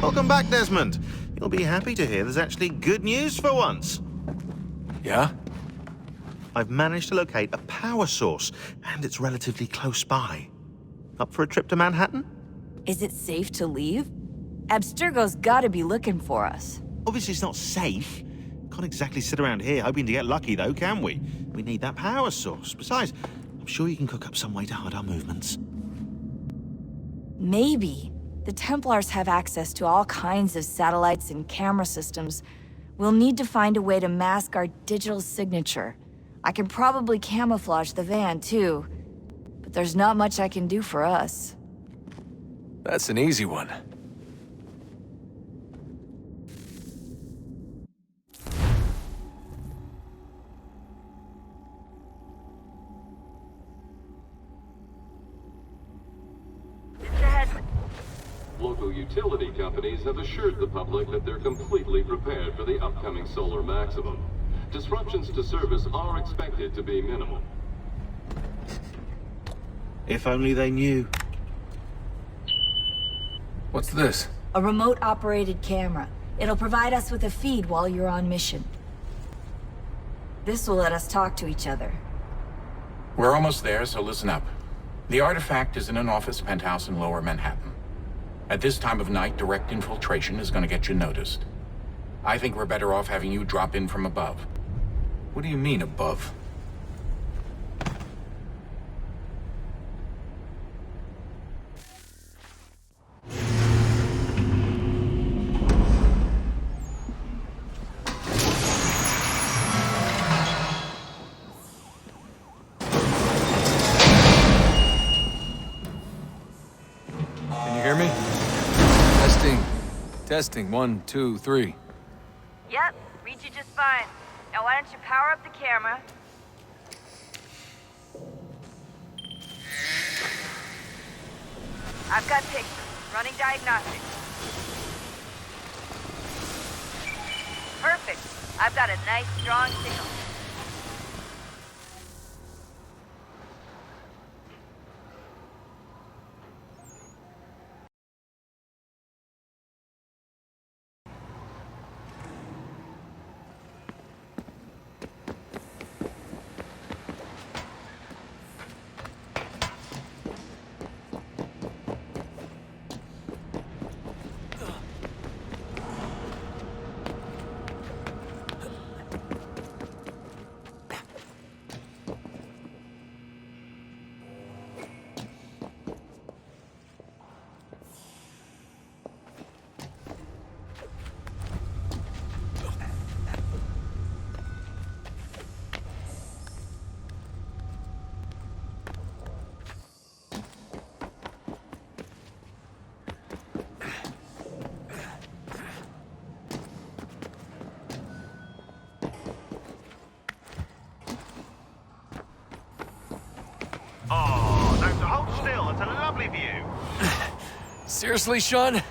Welcome back, Desmond. You'll be happy to hear there's actually good news for once. Yeah? I've managed to locate a power source, and it's relatively close by. Up for a trip to Manhattan? Is it safe to leave? Abstergo's gotta be looking for us. Obviously, it's not safe. Can't exactly sit around here hoping to get lucky, though, can we? We need that power source. Besides, I'm sure you can cook up some way to hide our movements. Maybe. The Templars have access to all kinds of satellites and camera systems. We'll need to find a way to mask our digital signature. I can probably camouflage the van, too. But there's not much I can do for us. That's an easy one. Local utility companies have assured the public that they're completely prepared for the upcoming solar maximum. Disruptions to service are expected to be minimal. If only they knew. What's this? A remote-operated camera. It'll provide us with a feed while you're on mission. This will let us talk to each other. We're almost there, so listen up. The artifact is in an office penthouse in Lower Manhattan. At this time of night, direct infiltration is going to get you noticed. I think we're better off having you drop in from above. What do you mean, above? Can you hear me? Testing. 1, 2, 3. Yep, read you just fine. Now why don't you power up the camera? I've got pictures. Running diagnostics. Perfect. I've got a nice, strong signal. Oh, no, so hold still. It's a lovely view. Seriously, Sean?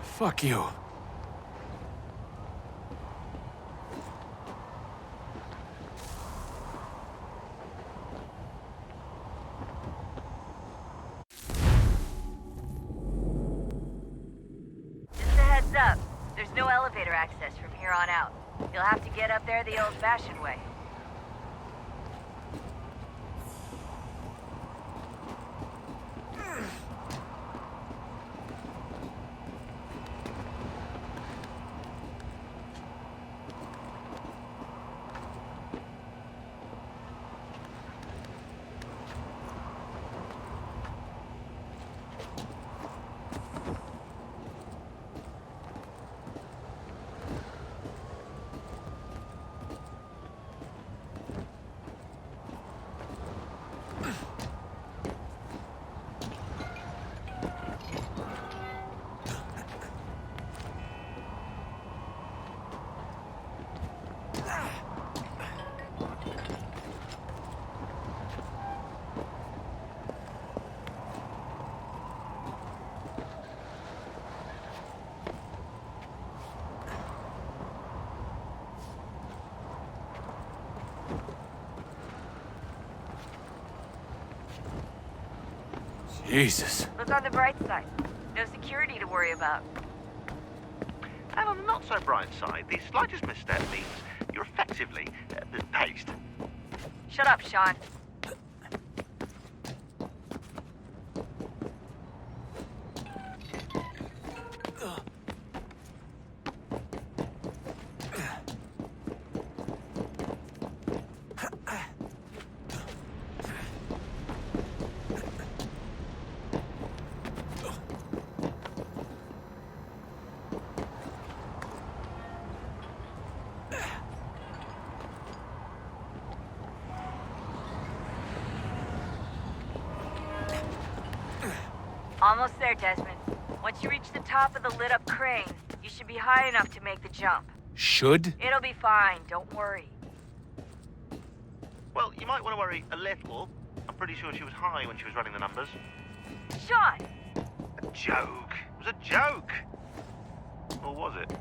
Fuck you. Just a heads up. There's no elevator access from here on out. You'll have to get up there the old-fashioned way. Jesus. Look on the bright side. No security to worry about. And on the not-so-bright side, the slightest misstep means you're effectively paced. Shut up, Sean. Almost there, Desmond. Once you reach the top of the lit-up crane, you should be high enough to make the jump. Should? It'll be fine, don't worry. Well, you might want to worry a little. I'm pretty sure she was high when she was running the numbers. Sean! A joke. It was a joke. Or was it?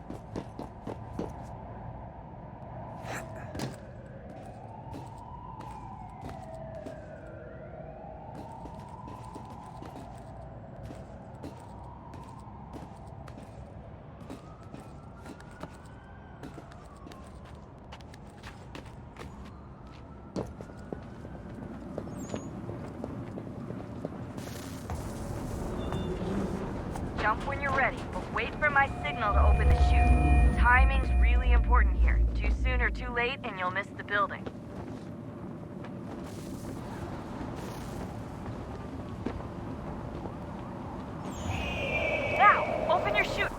Jump when you're ready, but wait for my signal to open the chute. Timing's really important here. Too soon or too late, and you'll miss the building. Now, open your chute.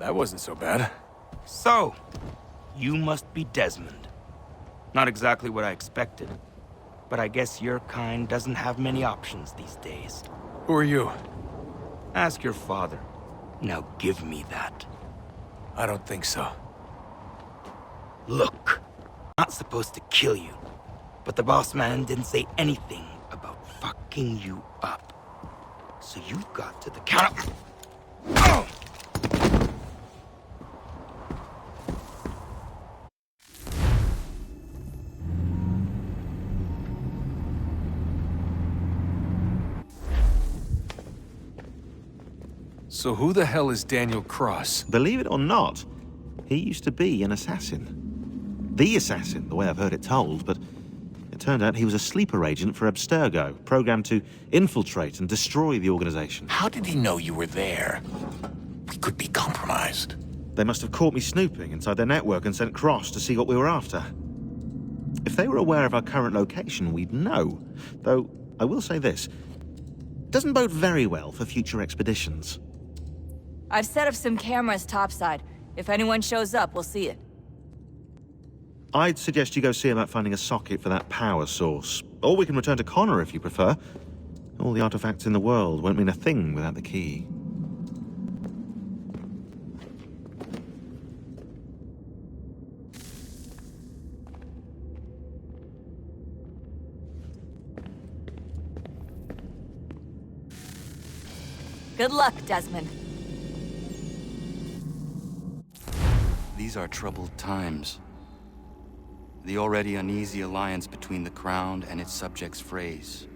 That wasn't so bad. So, you must be Desmond. Not exactly what I expected, but I guess your kind doesn't have many options these days. Who are you? Ask your father. Now give me that. I don't think so. Look, I'm not supposed to kill you, but the boss man didn't say anything about fucking you up. So you've got to the count of... Oh! So who the hell is Daniel Cross? Believe it or not, he used to be an assassin. The assassin, the way I've heard it told, but it turned out he was a sleeper agent for Abstergo, programmed to infiltrate and destroy the organization. How did he know you were there? We could be compromised. They must have caught me snooping inside their network and sent Cross to see what we were after. If they were aware of our current location, we'd know. Though, I will say this, doesn't bode very well for future expeditions. I've set up some cameras topside. If anyone shows up, we'll see it. I'd suggest you go see about finding a socket for that power source. Or we can return to Connor if you prefer. All the artifacts in the world won't mean a thing without the key. Good luck, Desmond. These are troubled times. The already uneasy alliance between the Crown and its subjects frays.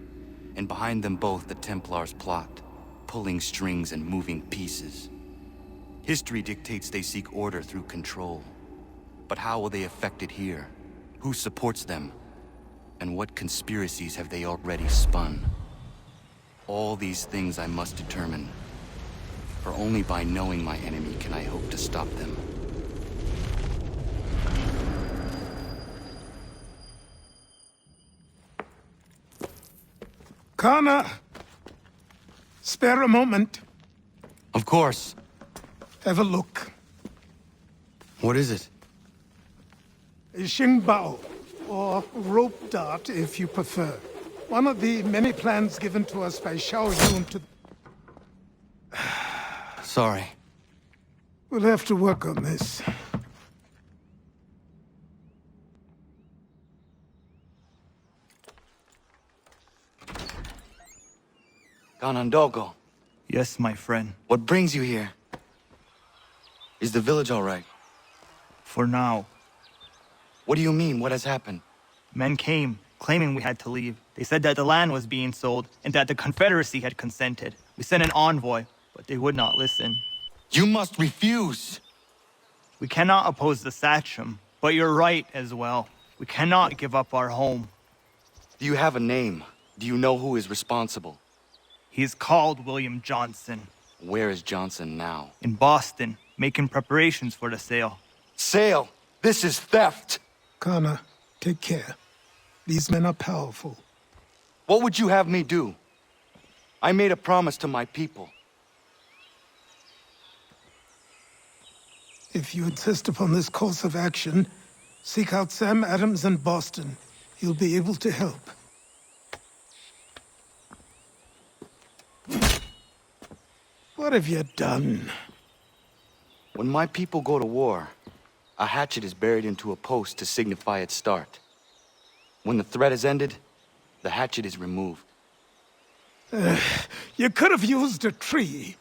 And behind them both the Templars plot, pulling strings and moving pieces. History dictates they seek order through control. But how will they affect it here? Who supports them? And what conspiracies have they already spun? All these things I must determine. For only by knowing my enemy can I hope to stop them. Kana, spare a moment. Of course. Have a look. What is it? A Xingbao, or rope dart if you prefer. One of the many plans given to us by Xiao Yun to... Sorry. We'll have to work on this. Ganondogo, Yes, my friend. what brings you here? Is the village all right? For now. What do you mean? What has happened? Men came, claiming we had to leave. They said that the land was being sold, and that the Confederacy had consented. We sent an envoy, but they would not listen. You must refuse! We cannot oppose the Sachem, but you're right as well. We cannot give up our home. Do you have a name? Do you know who is responsible? He is called William Johnson, Where is Johnson now? in Boston, making preparations for the sale. Sale! This is theft! Kana, take care. These men are powerful. What would you have me do? I made a promise to my people. If you insist upon this course of action, seek out Sam Adams in Boston. He'll be able to help. What have you done? When my people go to war, a hatchet is buried into a post to signify its start. When the threat is ended, the hatchet is removed. You could have used a tree.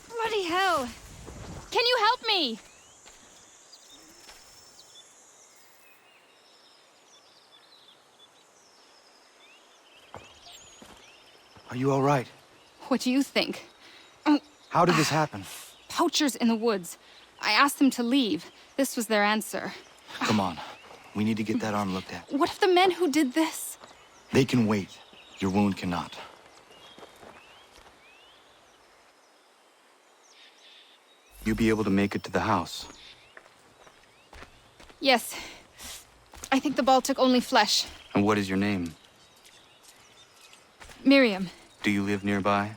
Bloody hell! Can you help me? Are you all right? What do you think? How did this happen? Poachers in the woods. I asked them to leave. This was their answer. Come on. We need to get that arm looked at. What if the men who did this? They can wait. Your wound cannot. You be able to make it to the house? Yes. I think the ball took only flesh. And what is your name? Miriam. Do you live nearby?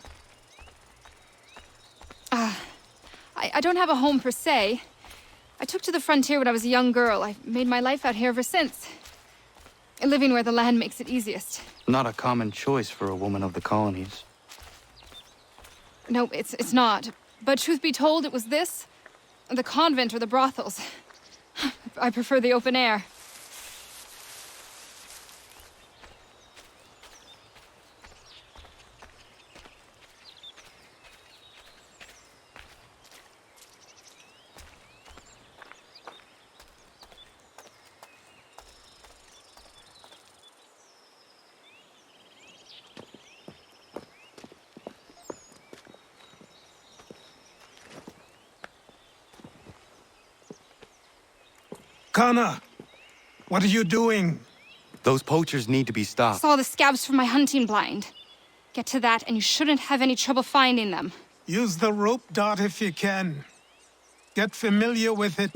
I don't have a home per se. I took to the frontier when I was a young girl. I've made my life out here ever since. Living where the land makes it easiest. Not a common choice for a woman of the colonies. No, it's not. But truth be told, it was this, the convent or the brothels. I prefer the open air. Kana, what are you doing? Those poachers need to be stopped. Saw the scabs from my hunting blind. Get to that, and you shouldn't have any trouble finding them. Use the rope dart if you can. Get familiar with it.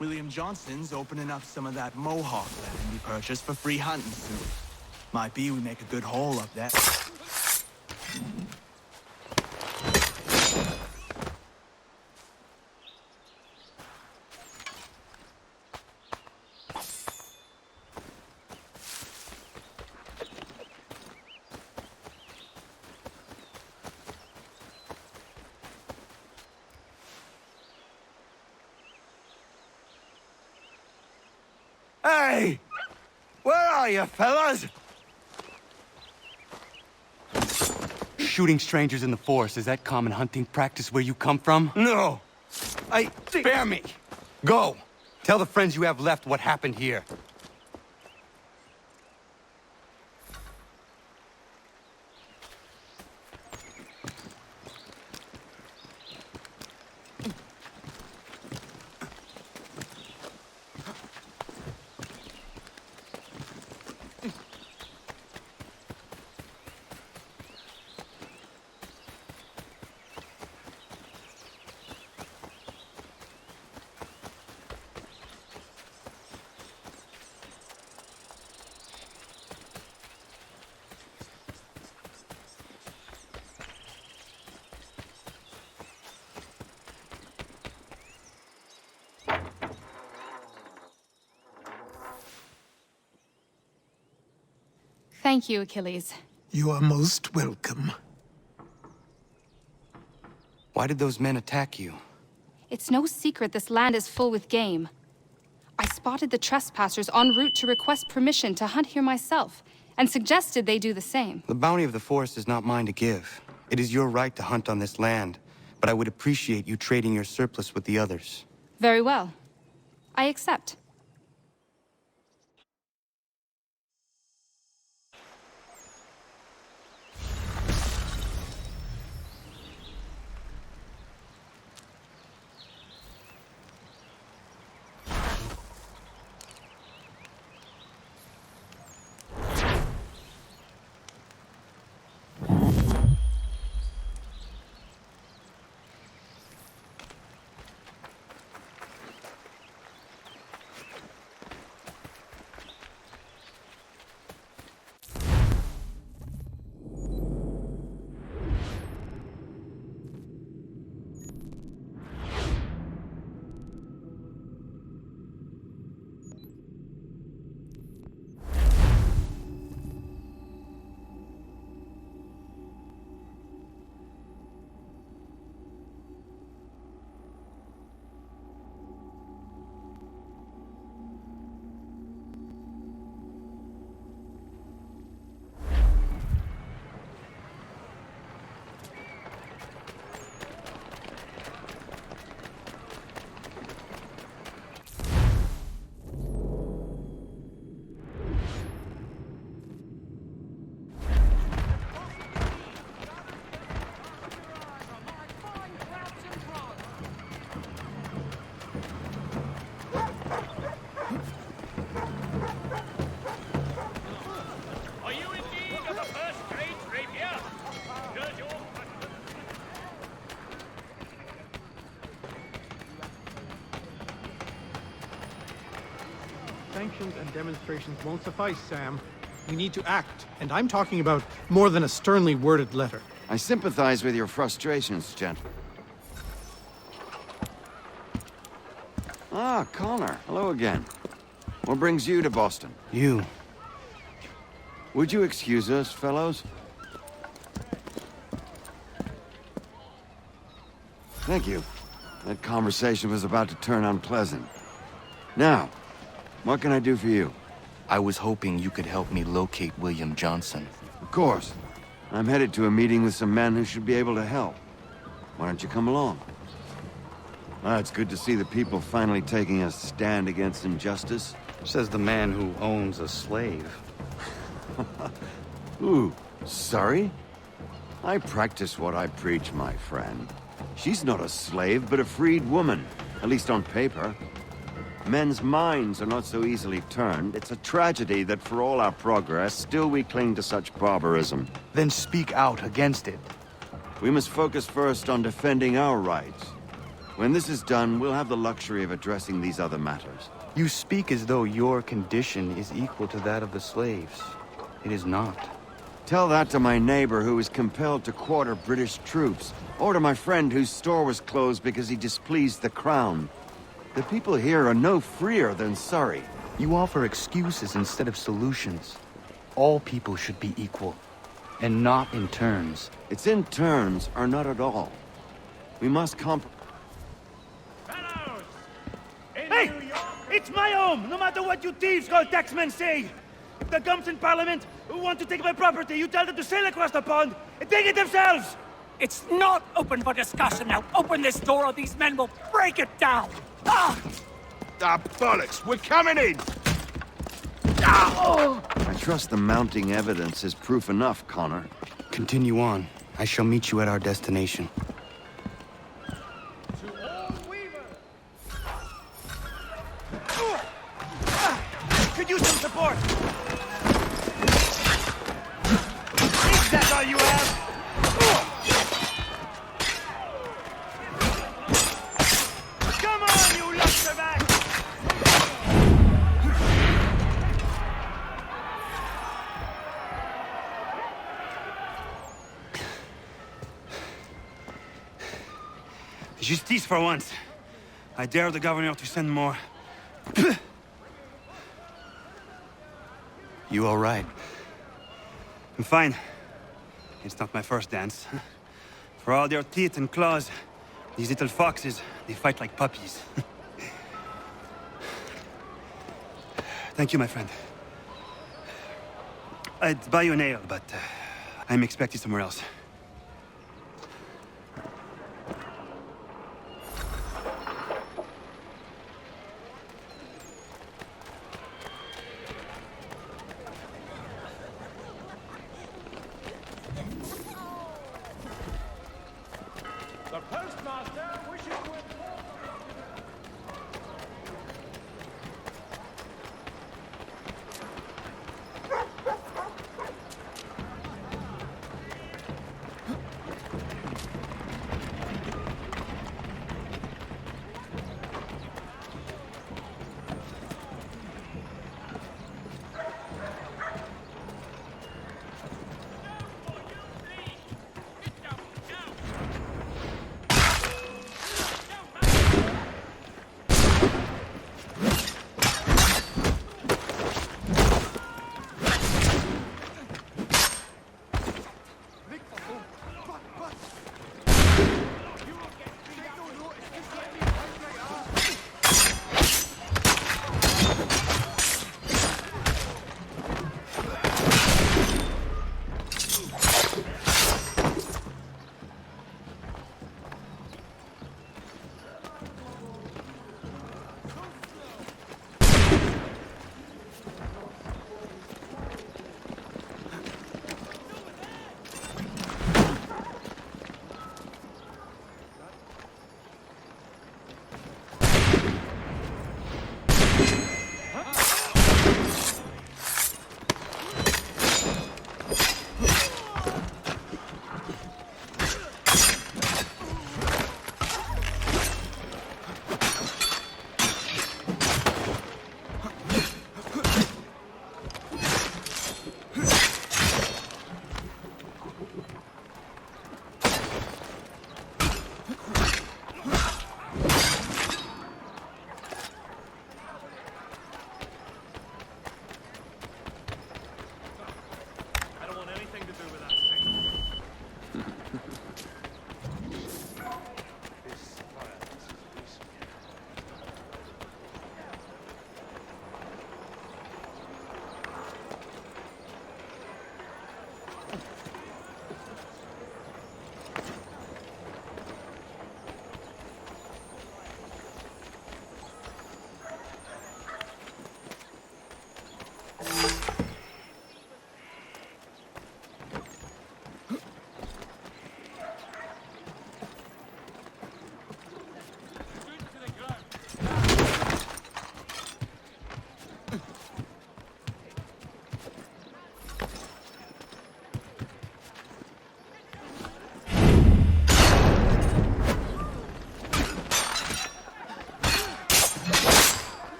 William Johnson's opening up some of that Mohawk land we purchased for free hunting soon. Might be we make a good haul up there. Hey! Where are you, fellas? Shooting strangers in the forest, is that common hunting practice where you come from? No! Spare me! Go! Tell the friends you have left what happened here. Thank you, Achilles. You are most welcome. Why did those men attack you? It's no secret this land is full with game. I spotted the trespassers en route to request permission to hunt here myself, and suggested they do the same. The bounty of the forest is not mine to give. It is your right to hunt on this land, but I would appreciate you trading your surplus with the others. Very well. I accept. Sanctions and demonstrations won't suffice, Sam. We need to act, and I'm talking about more than a sternly worded letter. I sympathize with your frustrations, gentlemen. Ah, Connor. Hello again. What brings you to Boston? You. Would you excuse us, fellows? Thank you. That conversation was about to turn unpleasant. Now, what can I do for you? I was hoping you could help me locate William Johnson. Of course. I'm headed to a meeting with some men who should be able to help. Why don't you come along? It's good to see the people finally taking a stand against injustice. Says the man who owns a slave. Ooh, sorry? I practice what I preach, my friend. She's not a slave, but a freed woman, at least on paper. Men's minds are not so easily turned. It's a tragedy that for all our progress, still we cling to such barbarism. Then speak out against it. We must focus first on defending our rights. When this is done, we'll have the luxury of addressing these other matters. You speak as though your condition is equal to that of the slaves. It is not. Tell that to my neighbor who was compelled to quarter British troops, or to my friend whose store was closed because he displeased the crown. The people here are no freer than Surrey. You offer excuses instead of solutions. All people should be equal, and not in turns. It's in turns, or not at all. We must Hey! It's my home, no matter what you thieves called taxmen say! If the gumps in Parliament who want to take my property, you tell them to sail across the pond and take it themselves! It's not open for discussion now. Open this door or these men will break it down! Ah! bollocks! We're coming in! I trust the mounting evidence is proof enough, Connor. Continue on. I shall meet you at our destination. Could use some support! Is that all you have? Come on, you lusterback! Justice for once. I dare the governor to send more. You all right? I'm fine. It's not my first dance. For all their teeth and claws, these little foxes, they fight like puppies. Thank you, my friend. I'd buy you an ale, but I'm expected somewhere else. The postmaster wishes to